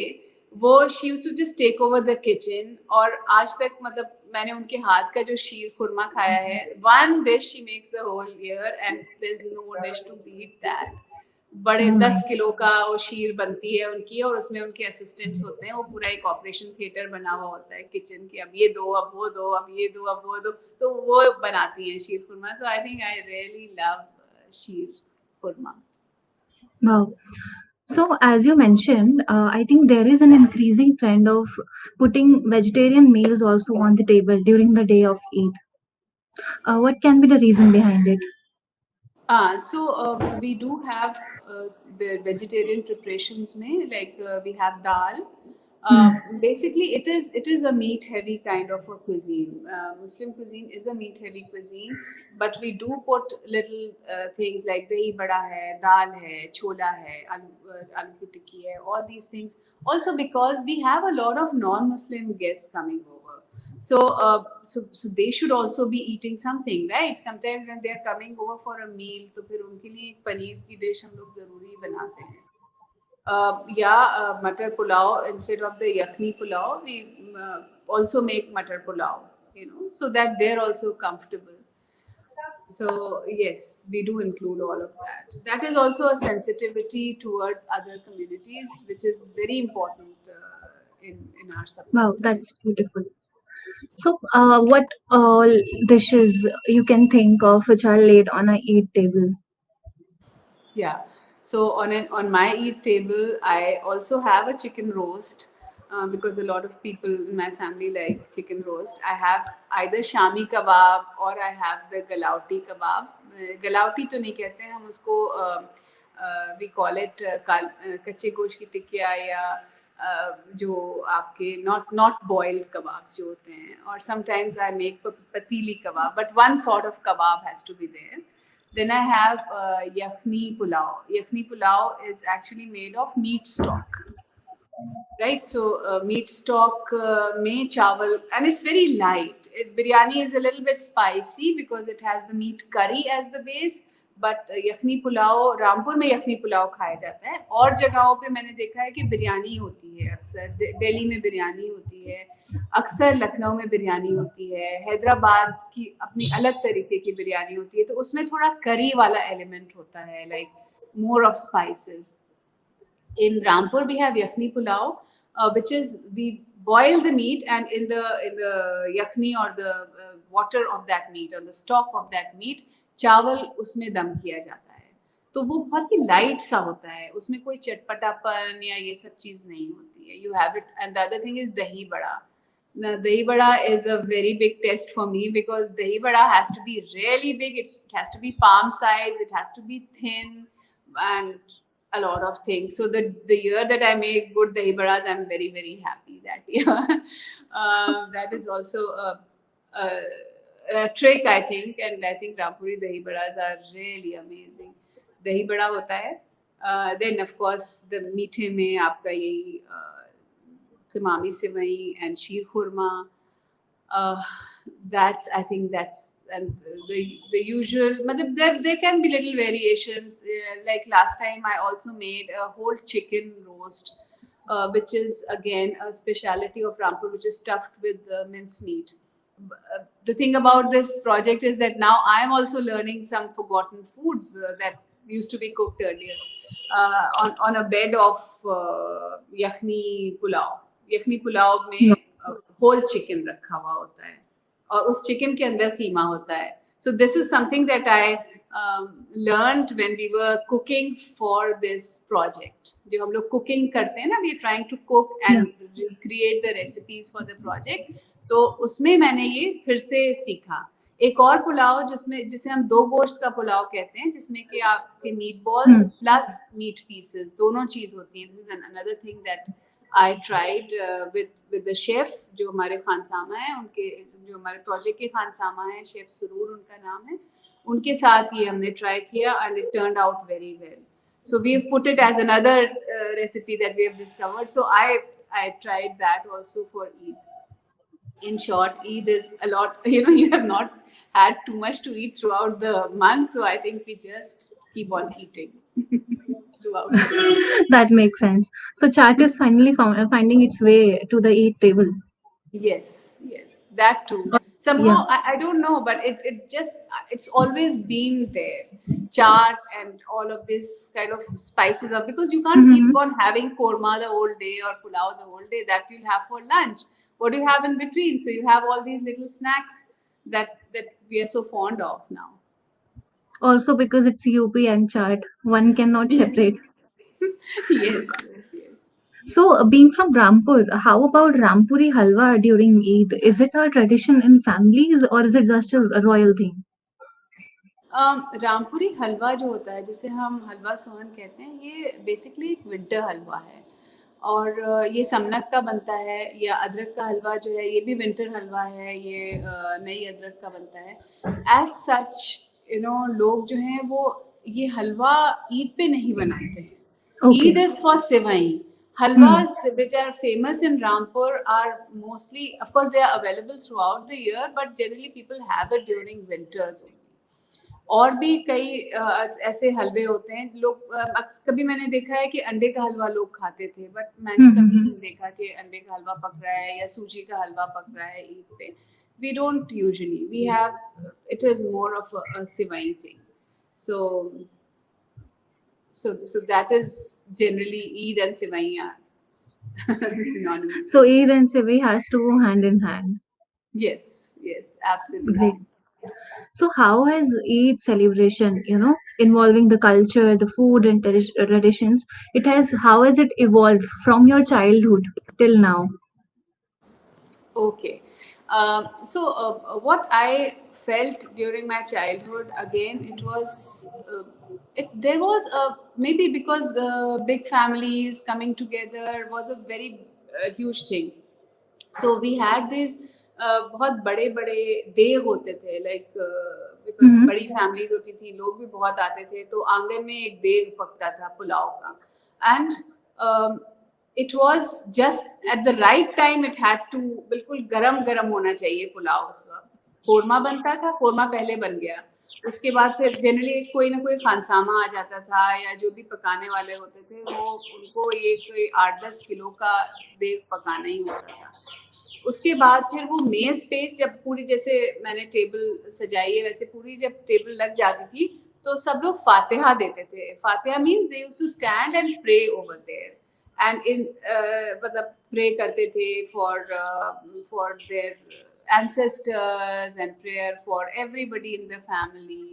वो she used to just take over the kitchen, और आज तक मतलब मैंने उनके हाथ का जो शीर खुरमा खाया है, one dish she makes the whole year and there is no dish to beat that. बड़े Oh my 10 किलो का वो शीर बनती है उनकी, और उसमें उनके असिस्टेंट्स होते हैं, वो पूरा एक ऑपरेशन थिएटर बना हुआ होता है किचन के, अब ये दो, अब वो दो, अब ये दो, अब वो दो, तो वो बनाती हैं sheer khurma. So I think I really love sheer khurma. wow. So, as you mentioned, I think there is an increasing trend of putting vegetarian meals also on the table during the day of Eid. What can be the reason behind it? So we do have vegetarian preparations में, like we have dal. Basically, it is a meat heavy kind of a cuisine. Muslim cuisine is a meat heavy cuisine, but we do put little things like dahi bada hai, dal hai, chola hai, aloo ki tikki hai, all these things. Also because we have a lot of non-Muslim guests coming over. So they should also be eating something, right? Sometimes when they are coming over for a meal, तो फिर उनके लिए एक पनीर की dish हम लोग जरूरी बनाते हैं. या मटर pulao, instead of the yakhni pulao, we also make matar pulao, so that they're also comfortable. So yes, we do include all of that. That is also a sensitivity towards other communities, which is very important in our Wow, subcontinent. that's beautiful. So, what all dishes you can think of which are laid on a Eid table? Yeah. So on my Eid table, I also have a chicken roast, because a lot of people in my family like chicken roast. I have either shami kebab or I have the galauti kebab. Galauti तो नहीं कहते हैं हम उसको, we call it कच्चे गोश्त की टिकिया, या जो आपके not boiled kebabs जो होते हैं, or sometimes I make patili kebab, but one sort of kebab has to be there. Then I have yakhni pulao. Yakhni pulao is actually made of meat stock, right? So meat stock mein chawal, and it's very light. Biryani is a little bit spicy because it has the meat curry as the base, but यखनी पुलाव, रामपुर में यखनी पुलाव खाया जाता है, और जगहों पे मैंने देखा है कि बिरयानी होती है. अक्सर दिल्ली में बिरयानी होती है, अक्सर लखनऊ में बिरयानी होती है, हैदराबाद की अपनी अलग तरीके की बिरयानी होती है, तो उसमें थोड़ा करी वाला एलिमेंट होता है, like more of spices. In Rampur, we have yakhni pulao, which is we boil the meat, and in the yakhni, or the water of that meat, or the stock of that meat, चावल उसमें दम किया जाता है. तो वो बहुत ही light सा होता है, उसमें कोई चटपटापन या ये सब चीज़ नहीं होती है. You have it, and the other thing is dahi bada. Now, dahi bada is a very big test for me because dahi bada has to be really big. It has to be palm size. It has to be thin, and a lot of things. So the year that I make good dahi badas, I'm very very happy that year. That is also a, a trick, I think, and I think Rampuri dahi badas are really amazing. Dahi bada hota hai. Then of course the मीठे में आपका यही kimami sewai and sheer khurma. uh, that's, I think that's, and the usual, matlab there can be little variations. Like last time I also made a whole chicken roast, which is again a speciality of Rampur, which is stuffed with minced meat. The thing about this project is that now I am also learning some forgotten foods that used to be cooked earlier, on a bed of yakhni pulao. Yakhni pulao Yeah. में whole chicken रखा हुआ होता है, और उस chicken के अंदर कीमा होता है. So this is something that I learned when we were cooking for this project. जो हम लोग कुकिंग करते हैं ना, we are trying to cook Yeah. and recreate the recipes for the project. तो उसमें मैंने ये फिर से सीखा. एक और पुलाव जिसे हम दो गोश्त का पुलाव कहते हैं, जिसमें कि आपके meat balls plus meat pieces दोनों चीज होती हैं. This is another thing that I tried with the chef जो हमारे खानसामा है, उनके जो हमारे प्रोजेक्ट के खानसामा है, शेफ सुरूर उनका नाम है, उनके साथ ये हमने ट्राई किया, and it turned out very well. So we've put it as another recipe that we have discovered. So I tried that also for Eid. In short, Eid is a lot. You have not had too much to eat throughout the month, so I think we just keep on eating throughout the day. That makes sense. So chaat is finally finding its way to the Eid table. Yes, yes, that too. Yeah. Somehow, I don't know, but it just, it's always been there. Chaat and all of this kind of spices up, because you can't keep Mm-hmm. on having korma the whole day or pulao the whole day. That you'll have for lunch. What do you have in between? So you have all these little snacks that we are so fond of now. Also because it's UP and chaat, one cannot Yes, separate. yes, yes, yes. So, being from Rampur, how about Rampuri halwa during Eid? Is it a tradition in families or is it just a royal thing? रामपुरी हलवा जो होता है, जिसे हम हलवा सोहन कहते हैं, ये basically एक winter हलवा है। और ये समनक का बनता है, या अदरक का हलवा जो है ये भी विंटर हलवा है, ये नई अदरक का बनता है। एज सच लोग जो हैं वो ये हलवा ईद पे नहीं बनाते हैं। Okay. Eid is for Sivai. Hmm. Halwas which are famous in Rampur are mostly, of course, they are available throughout the year, but generally people have it during winters only. और भी कई ऐसे हलवे होते हैं लोग, कभी मैंने देखा है कि अंडे का हलवा लोग खाते थे, बट मैंने कभी Mm-hmm. नहीं देखा कि अंडे का हलवा पक रहा है या सूजी का हलवा पक रहा है ईद पे। We don't usually, we have, it is more of a sewai thing. So so that is generally Eid and Sivai are synonymous So, with Eid it. and Sevi has to go hand in hand. Yes, yes, Great. absolutely. So, how has Eid celebration, involving the culture, the food and traditions, how has it evolved from your childhood till now? Okay. So what I felt during my childhood, again, it was, there was a, maybe because the big families coming together was a very huge thing. So we had these बहुत बड़े बड़े देग होते थे, like because Mm-hmm. बड़ी families होती थी, लोग भी बहुत आते थे, तो आंगन में एक देग पकता था पुलाव का। And it was just at the right time, it had to बिल्कुल गरम गरम होना चाहिए पुलाव उस वक्त। कोरमा बनता था, कोरमा पहले बन गया, उसके बाद फिर जनरली कोई ना कोई खानसामा आ जाता था, या जो भी पकाने वाले होते थे वो, उनको एक 8-10 किलो का देग पकाना ही होता था। उसके बाद फिर वो मेन स्पेस जब पूरी, जैसे मैंने टेबल सजाई है वैसे पूरी जब टेबल लग जाती थी, तो सब लोग फातिहा देते थे। फातिहा means they used to stand and pray over there, and in मतलब प्रे करते थे for their ancestors and prayer for everybody in the family।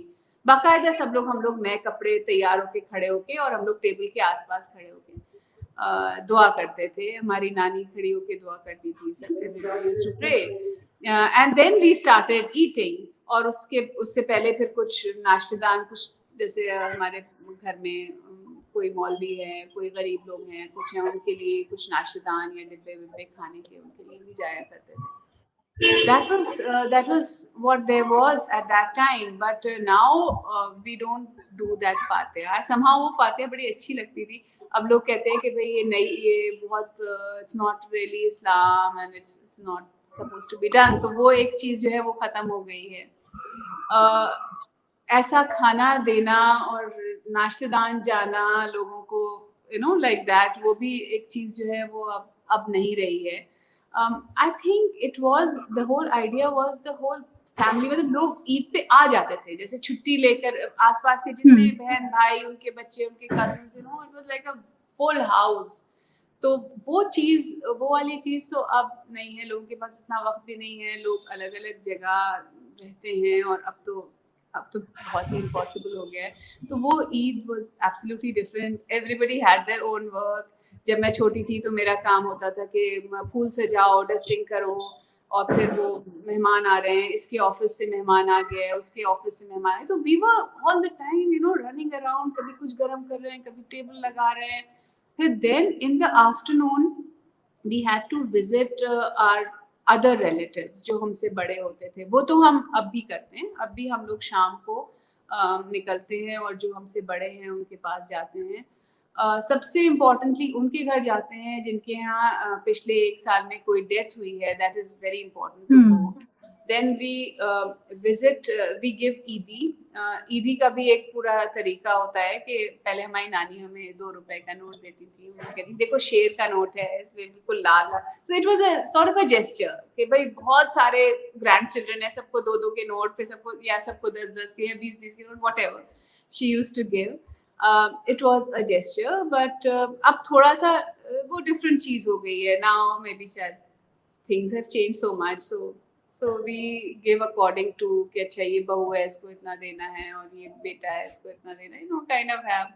बाकायदा सब लोग, हम लोग नए कपड़े तैयार होके खड़े होके, और हम लोग टेबल के आसपास खड़े होके दुआ करते थे। हमारी नानी खड़ी होके दुआ करती थी, सब everybody used to pray, and then we started eating. और उससे पहले फिर कुछ नाश्तेदान, कुछ जैसे हमारे घर में कोई मौलवी है, कोई गरीब लोग हैं, कुछ हैं, उनके लिए कुछ नाश्तेदान या डिब्बे विब्बे खाने के, उनके लिए भी जाया करते थे। That was what there was at that time, but now we don't do that Fatiha. somehow वो फातिहा बड़ी अच्छी लगती थी। अब लोग कहते हैं कि भाई ये नई, ये बहुत, it's not really Islam and it's not supposed to be done, तो वो एक चीज़ जो है वो ख़त्म हो गई है। ऐसा खाना देना और नाश्तेदान जाना लोगों को, लाइक दैट, वो भी एक चीज़ जो है वो अब नहीं रही है। I think it was, the whole idea was the whole family, मतलब लोग ईद पे आ जाते थे, जैसे छुट्टी लेकर आसपास के जितने Hmm. बहन भाई, उनके बच्चे, उनके cousins, it was like a full house. तो वो वाली चीज़ तो अब नहीं है, लोगों के पास इतना वक्त भी नहीं है, लोग अलग अलग जगह रहते हैं, और अब तो बहुत ही इम्पॉसिबल हो गया है। तो वो Eid was absolutely different, everybody had their own work. जब मैं छोटी थी तो मेरा काम होता था कि फूल सजाओ, डस्टिंग करो, और फिर वो मेहमान आ रहे हैं, इसके ऑफिस से मेहमान आ गए, उसके ऑफिस से मेहमान आए, तो we were all the time running around, कभी कुछ गर्म कर रहे हैं, कभी टेबल लगा रहे हैं। फिर then in the afternoon we had to visit our other relatives जो हमसे बड़े होते थे। वो तो हम अब भी करते हैं, अब भी हम लोग शाम को निकलते हैं और जो हमसे बड़े हैं उनके पास जाते हैं। सबसे इम्पोर्टेंटली उनके घर जाते हैं जिनके यहाँ पिछले 1 साल में कोई डेथ हुई है, that is very important to go. Then we visit, we give ईदी। ईदी का भी एक पूरा तरीका होता है कि पहले हमारी नानी हमें 2 रुपए का नोट देती थी, उसमें कहती देखो शेर का नोट है, इसमें बिल्कुल लाल है। So it was a sort of a gesture कि भाई बहुत सारे ग्रैंड चिल्ड्रन है, सबको 2-2 के नोट, फिर सबको 10-10 के या 20-20 के नोट, whatever she use to give. It was a gesture, but अब थोड़ा सा वो डिफरेंट चीज हो गई है नाउ, मे बी शायद things have changed so much, so we give according to कि अच्छा ये बहू है इसको इतना देना है और ये बेटा है इसको इतना देना है, kind of have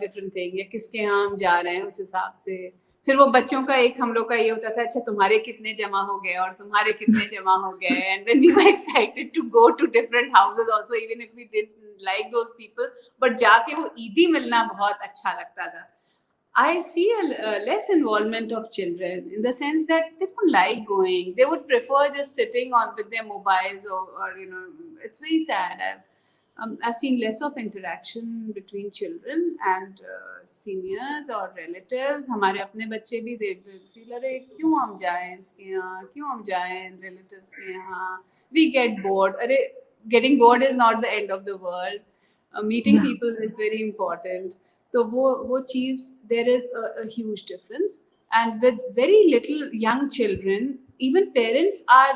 different thing, या किसके यहाँ हम जा रहे हैं उस हिसाब से। फिर वो बच्चों का एक हम लोग का ये होता था, अच्छा तुम्हारे कितने जमा हो गए और तुम्हारे कितने जमा हो गए, and then we were excited to go to different houses also, even if we didn't like those people, but जाके वो ईदी मिलना बहुत अच्छा लगता था। I see a less involvement of children in the sense that they don't like going. They would prefer just sitting on with their mobiles, or it's very sad. I've seen less of interaction between children and seniors or relatives. हमारे अपने बच्चे भी they feel अरे क्यों हम जाएं इसके यहाँ, क्यों हम जाएं relatives के यहाँ. We get bored. अरे getting bored is not the end of the world. Meeting people is very important. तो वो चीज़, there is a huge difference, and with very little young children, even parents are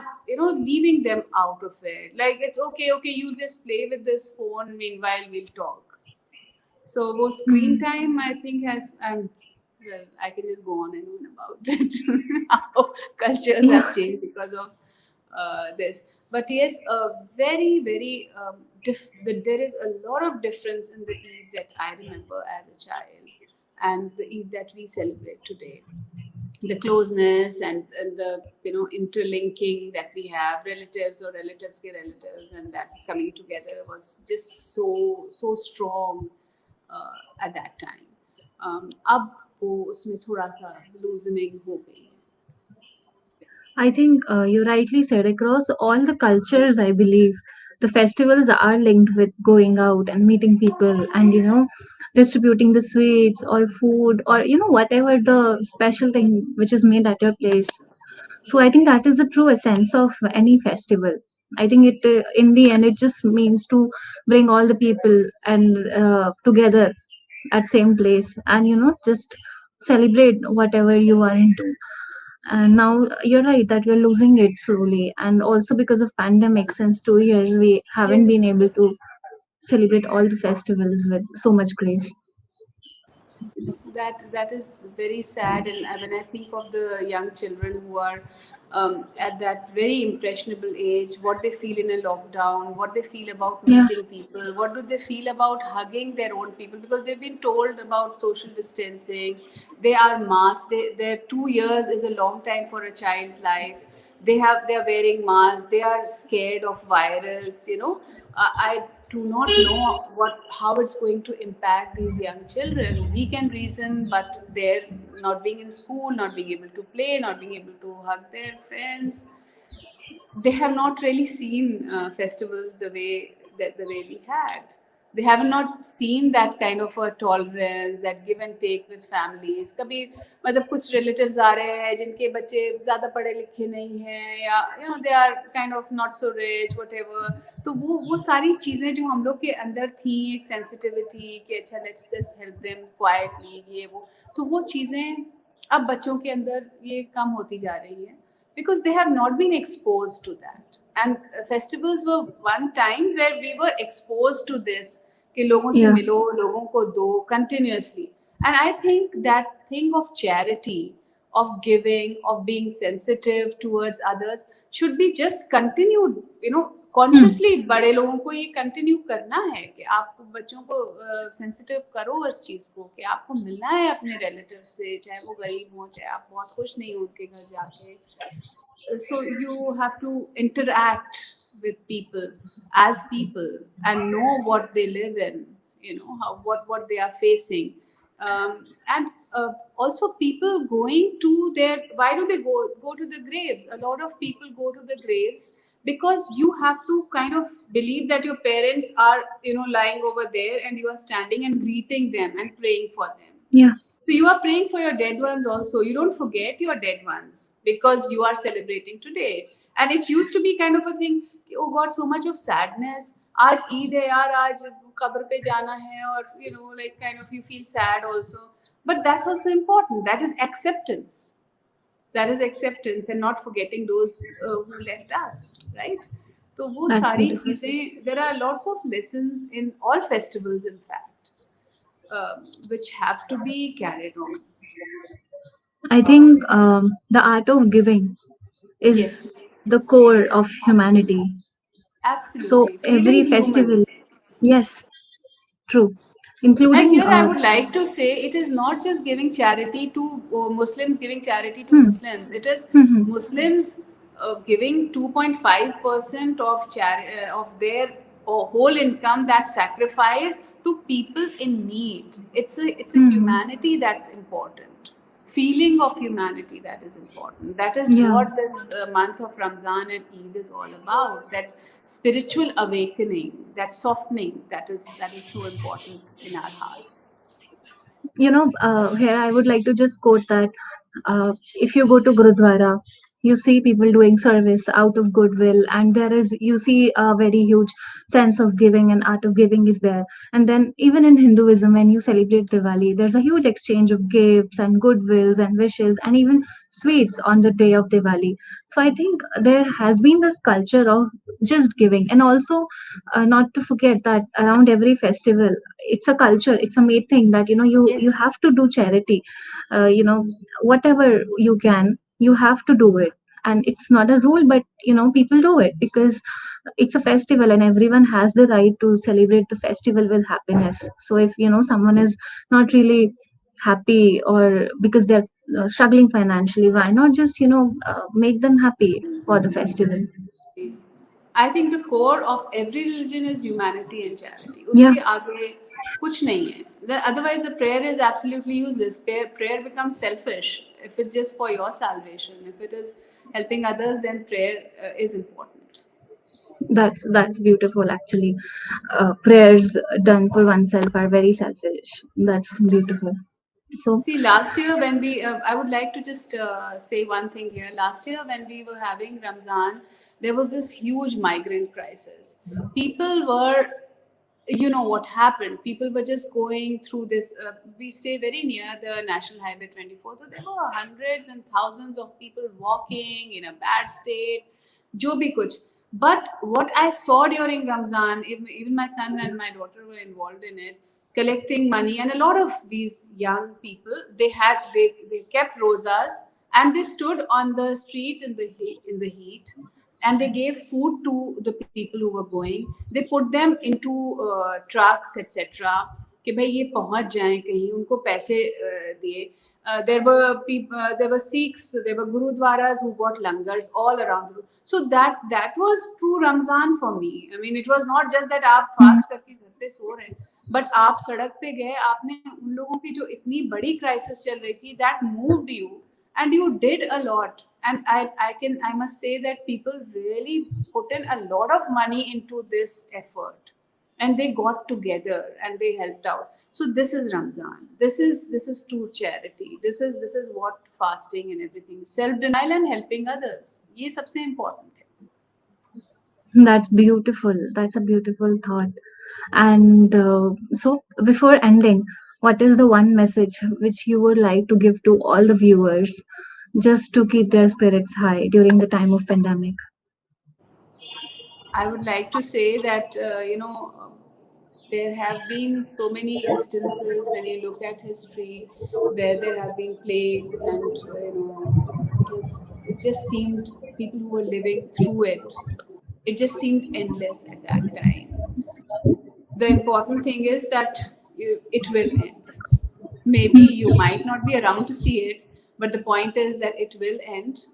leaving them out of it, like it's okay, you just play with this phone, meanwhile we'll talk. So वो screen time I think has, well, I can just go on and on about it how cultures have changed because of this. But yes, very, very there is a lot of difference in the Eid that I remember as a child and the Eid that we celebrate today. The closeness and the interlinking that we have, relatives or relatives ke relatives, and that coming together was just so strong at that time. अब वो उसमें थोड़ा सा loosening हो गई है. I think you rightly said, across all the cultures, I believe the festivals are linked with going out and meeting people and, distributing the sweets or food or, whatever the special thing which is made at your place. So I think that is the true essence of any festival. I think in the end, it just means to bring all the people and together at same place and, just celebrate whatever you are into. And now you're right that we're losing it slowly, and also because of pandemic, since 2 years we haven't been able Yes. to celebrate all the festivals with so much grace. That is very sad, and when I think of the young children who are at that very impressionable age, what they feel in a lockdown, what they feel about Yeah, meeting people, what do they feel about hugging their own people, because they've been told about social distancing, they are masked, their 2 years is a long time for a child's life. They're wearing masks, they are scared of virus, I do not know how it's going to impact these young children. We can reason, but they're not being in school, not being able to play, not being able to hug their friends. They have not really seen festivals the way we had. They have not seen that kind of a tolerance, that give and take with families. कभी मतलब कुछ relatives आ रहे हैं जिनके बच्चे ज़्यादा पढ़े लिखे नहीं हैं, या they are kind of not so rich, whatever. तो वो सारी चीज़ें जो हम लोग के अंदर थी, एक sensitivity कि अच्छा let's just help them quietly, ये वो चीज़ें अब बच्चों के अंदर ये कम होती जा रही हैं, because they have not been exposed to that. And festivals were one time where we were exposed to this, कि लोगों से yeah, मिलो, लोगों को दो continuously. And I think that thing of charity, of giving, of being sensitive towards others should be just continued, consciously. बड़े लोगों को ये कंटिन्यू करना है कि आप बच्चों को सेंसिटिव करो इस चीज़ को, कि आपको मिलना है अपने रिलेटिव से, चाहे वो गरीब हो, चाहे आप बहुत खुश नहीं हो उनके घर जाके. So you have to interact with people as people and know what they live in, how what they are facing. And also people going to their, why do they go to the graves? A lot of people go to the graves because you have to kind of believe that your parents are, lying over there, and you are standing and greeting them and praying for them. Yeah, So you are praying for your dead ones also. You don't forget your dead ones because you are celebrating today. And it used to be kind of a thing, oh God, so much of sadness. आज ईद है यार, आज कब्र पे जाना है, और like kind of you feel sad also. But that's also important. That is acceptance. That is acceptance and not forgetting those who left us, right? तो वो that's सारी beautiful. चीजें, there are lots of lessons in all festivals, in fact, which have to be carried on. I think the art of giving is Yes, the core yes, of humanity. So absolutely. every Feeling festival, human. yes, true, And including here I would like to say, it is not just giving charity to Muslims, giving charity to hmm, Muslims. It is hmm, Muslims giving 2.5% of their whole income, that sacrifice to people in need. It's a hmm, hmm. humanity that's important. Feeling of humanity, that is important. That is Yeah. what this month of Ramzan and Eid is all about. That spiritual awakening, that softening, that is so important in our hearts. Here I would like to just quote that if you go to Gurudwara, you see people doing service out of goodwill, and you see a very huge sense of giving and art of giving is there. And then, even in Hinduism, when you celebrate Diwali, there's a huge exchange of gifts and goodwills and wishes, and even sweets on the day of Diwali. So I think there has been this culture of just giving, and also not to forget that around every festival, it's a culture, it's a made thing that you Yes. have to do charity. Whatever you can, you have to do it. And it's not a rule, but people do it because it's a festival, and everyone has the right to celebrate the festival with happiness. So if someone is not really happy, or because they're struggling financially, why not just make them happy for the festival? I think the core of every religion is humanity and charity. Yeah, उसके आगे कुछ नहीं है. Otherwise, the prayer is absolutely useless. Prayer becomes selfish if it's just for your salvation. If it is helping others, then prayer is important. that's beautiful actually. Prayers done for oneself are very selfish. That's beautiful. So See, last year when I would like to just say one thing here. Last year when we were having Ramzan, there was this huge migrant crisis. People were, what happened? People were just going through this. We stay very near the National Highway 24, so there were hundreds and thousands of people walking in a bad state. Jo bhi kuch. But what I saw during Ramzan, even my son and my daughter were involved in it, collecting money, and a lot of these young people, they kept rosas, and they stood on the streets in the heat, and they gave food to the people who were going. They put them into trucks, etc., कि भाई ये पहुंच जाएं कहीं, उनको पैसे दिए. There were Sikhs, there were Gurudwaras who got langars all around the world. So that was true Ramzan for me. I mean, it was not just that आप mhm. फास्ट करके घर पे सो रहे हैं, बट आप सड़क पे गए, आपने उन लोगों की जो इतनी बड़ी क्राइसिस चल रही थी, that moved you, and you did a lot. And I must say that people really put in a lot of money into this effort, and they got together and they helped out. So this is Ramzan. This is true charity. This is what fasting and everything, self denial and helping others, ये सबसे important है. That's beautiful. That's a beautiful thought. And so, before ending, what is the one message which you would like to give to all the viewers just to keep their spirits high during the time of pandemic? I would like to say that there have been so many instances when you look at history where there have been plagues, and it just seemed people who were living through it. It just seemed endless at that time. The important thing is that it will end. Maybe you might not be around to see it, but the point is that it will end.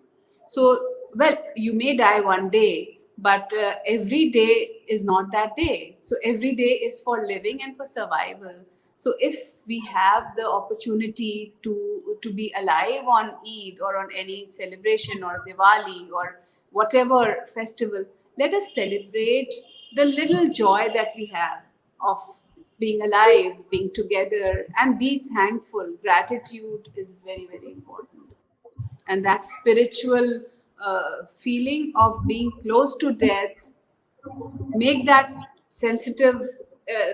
So, well, you may die one day, but every day is not that day. So, every day is for living and for survival. So, if we have the opportunity to be alive on Eid or on any celebration or Diwali or whatever festival, Let us celebrate the little joy that we have of being alive, being together, and be thankful. Gratitude is very, very important. And that spiritual feeling of being close to death, make that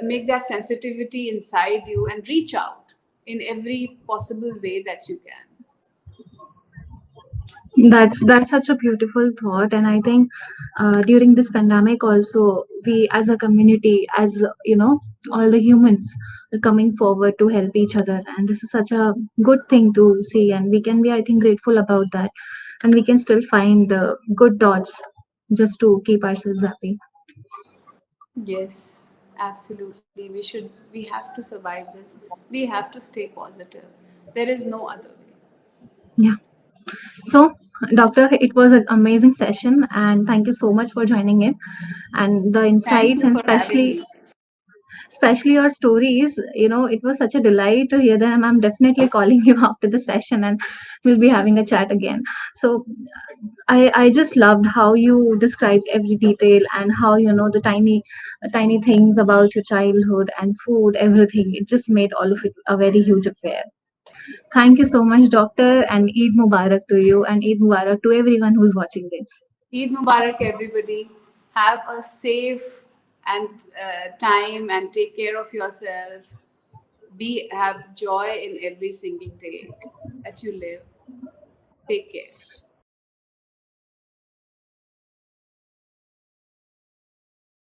make that sensitivity inside you and reach out in every possible way that you can. That's such a beautiful thought, and I think during this pandemic also, we as a community, as all the humans are coming forward to help each other, and this is such a good thing to see, and we can be, I think, grateful about that, and we can still find good thoughts just to keep ourselves happy. Yes, absolutely. We have to survive this. We have to stay positive. There is no other way. Yeah. So, doctor, it was an amazing session, and thank you so much for joining in and the Thank insights, you and for having especially me. especially your stories. It was such a delight to hear them. I'm definitely calling you after the session, and we'll be having a chat again. So I just loved how you described every detail, and how the tiny things about your childhood and food, everything. It just made all of it a very huge affair. Thank you so much, doctor, and Eid Mubarak to you, and Eid Mubarak to everyone who's watching this. Eid Mubarak, everybody. Have a safe and time and take care of yourself. Have joy in every single day that you live. Take care.